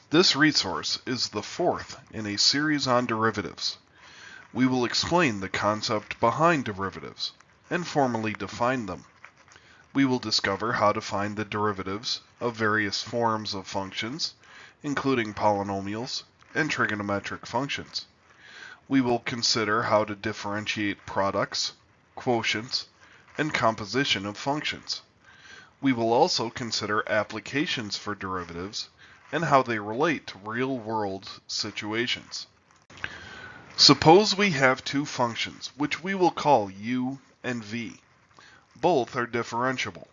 This resource is the fourth in a series on derivatives. We will explain the concept behind derivatives and formally define them. We will discover how to find the derivatives of various forms of functions, including polynomials and trigonometric functions. We will consider how to differentiate products, quotients, and composition of functions. We will also consider applications for derivatives and how they relate to real-world situations. Suppose we have two functions, which we will call u and v. Both are differentiable.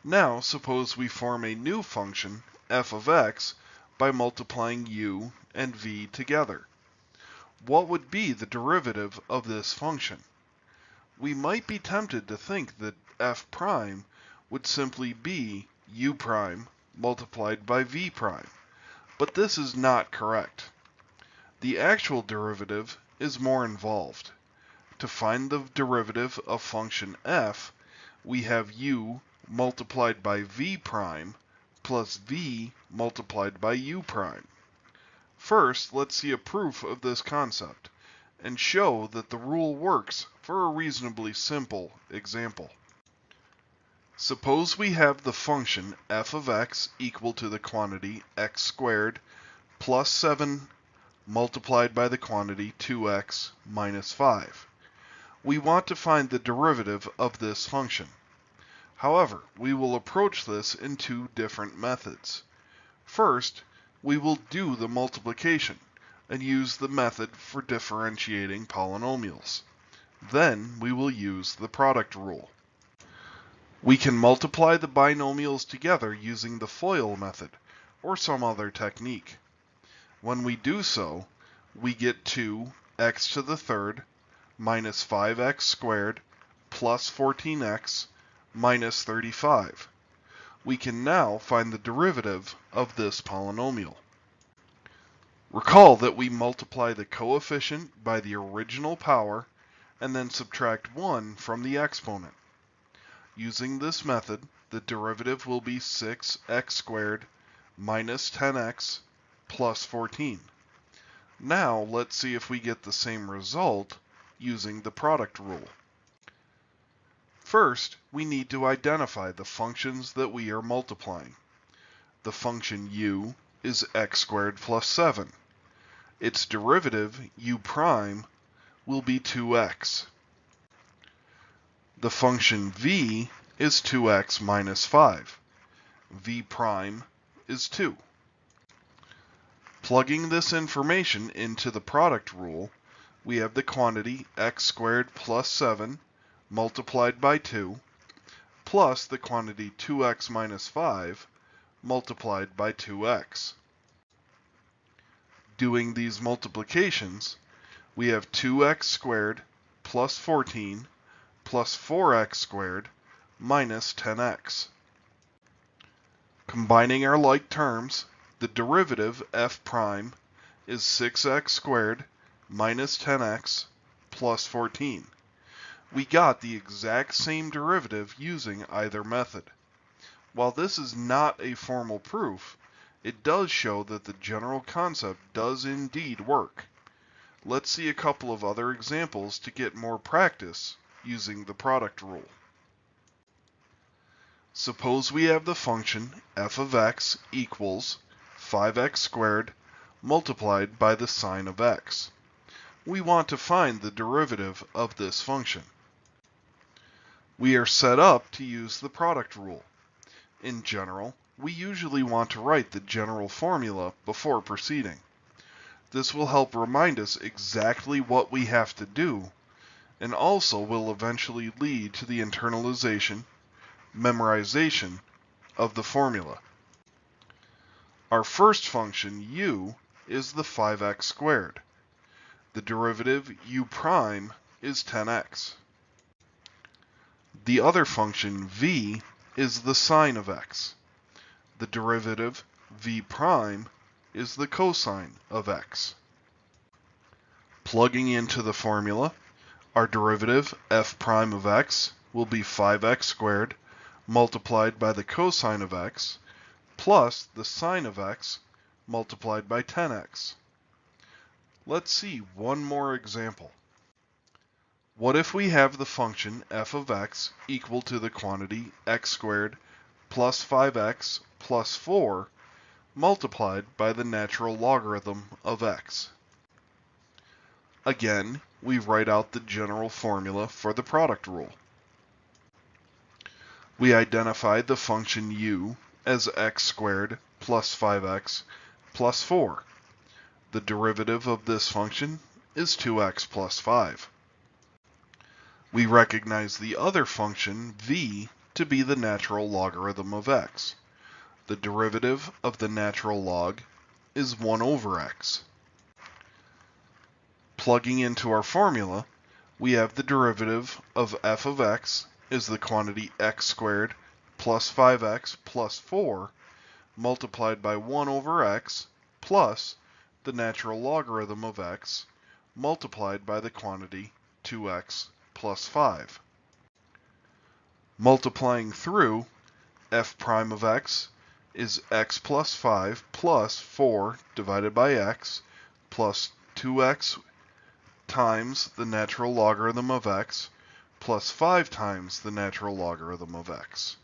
Now suppose we form a new function, f of x, by multiplying u and v together. What would be the derivative of this function? We might be tempted to think that f prime would simply be u prime multiplied by v prime, but this is not correct. The actual derivative is more involved. To find the derivative of function f, we have u multiplied by v prime plus v multiplied by u prime. First, let's see a proof of this concept and show that the rule works for a reasonably simple example. Suppose we have the function f of x equal to the quantity x squared plus 7 multiplied by the quantity 2x minus 5. We want to find the derivative of this function. However, we will approach this in two different methods. First, we will do the multiplication and use the method for differentiating polynomials. Then we will use the product rule. We can multiply the binomials together using the FOIL method or some other technique. When we do so, we get 2x to the third minus 5x squared plus 14x minus 35. We can now find the derivative of this polynomial. Recall that we multiply the coefficient by the original power and then subtract 1 from the exponent. Using this method, the derivative will be 6x squared minus 10x plus 14. Now let's see if we get the same result using the product rule. First, we need to identify the functions that we are multiplying. The function u is x squared plus 7. Its derivative, u prime, will be 2x. The function v is 2x minus 5. v prime is 2. Plugging this information into the product rule, we have the quantity x squared plus 7 multiplied by 2 plus the quantity 2x minus 5 multiplied by 2x. Doing these multiplications, we have 2x squared plus 14 plus 4x squared minus 10x. Combining our like terms, the derivative f prime is 6x squared minus 10x plus 14. We got the exact same derivative using either method. While this is not a formal proof, it does show that the general concept does indeed work. Let's see a couple of other examples to get more practice using the product rule. Suppose we have the function f of x equals 5x squared multiplied by the sine of x. We want to find the derivative of this function. We are set up to use the product rule. In general, we usually want to write the general formula before proceeding. This will help remind us exactly what we have to do, and also will eventually lead to the internalization, memorization of the formula. Our first function, u, is the 5x squared. The derivative, u prime, is 10x. The other function, v, is the sine of x. The derivative, v prime, is the cosine of x. Plugging into the formula, our derivative, f prime of x, will be 5x squared multiplied by the cosine of x plus the sine of x multiplied by 10x. Let's see one more example. What if we have the function f of x equal to the quantity x squared plus 5x plus 4 multiplied by the natural logarithm of x? Again, we write out the general formula for the product rule. We identify the function u as x squared plus 5x plus 4. The derivative of this function is 2x plus 5. We recognize the other function v to be the natural logarithm of x. The derivative of the natural log is 1 over x. Plugging into our formula, we have the derivative of f of x is the quantity x squared plus 5x plus 4 multiplied by 1 over x plus the natural logarithm of x multiplied by the quantity 2x plus 5. Multiplying through, f prime of x is x plus 5 plus 4 divided by x plus 2x times the natural logarithm of x plus 5 times the natural logarithm of x.